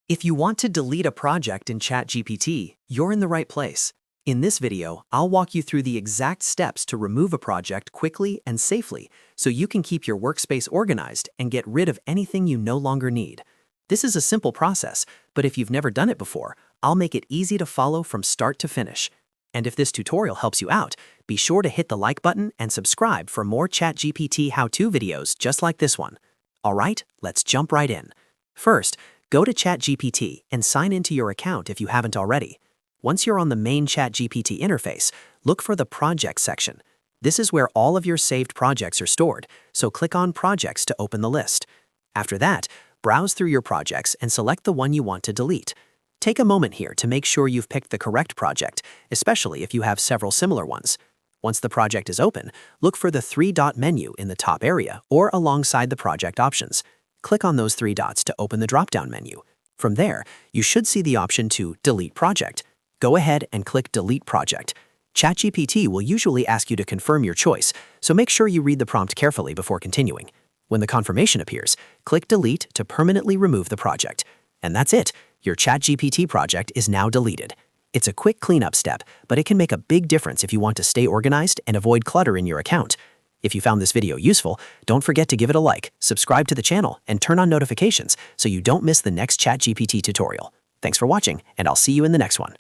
If you want to delete a project in ChatGPT, you're in the right place. In this video, I'll walk you through the exact steps to remove a project quickly and safely so you can keep your workspace organized and get rid of anything you no longer need. This is a simple process, but if you've never done it before, I'll make it easy to follow from start to finish. And if this tutorial helps you out, be sure to hit the like button and subscribe for more ChatGPT how-to videos just like this one. Alright, let's jump right in. First, go to ChatGPT and sign into your account if you haven't already. Once you're on the main ChatGPT interface, look for the Projects section. This is where all of your saved projects are stored, so click on Projects to open the list. After that, browse through your projects and select the one you want to delete. Take a moment here to make sure you've picked the correct project, especially if you have several similar ones. Once the project is open, look for the three-dot menu in the top area or alongside the project options. Click on those three dots to open the drop-down menu. From there, you should see the option to Delete Project. Go ahead and click Delete Project. ChatGPT will usually ask you to confirm your choice, so make sure you read the prompt carefully before continuing. When the confirmation appears, click Delete to permanently remove the project. And that's it. Your ChatGPT project is now deleted. It's a quick cleanup step, but it can make a big difference if you want to stay organized and avoid clutter in your account. If you found this video useful, don't forget to give it a like, subscribe to the channel, and turn on notifications so you don't miss the next ChatGPT tutorial. Thanks for watching, and I'll see you in the next one.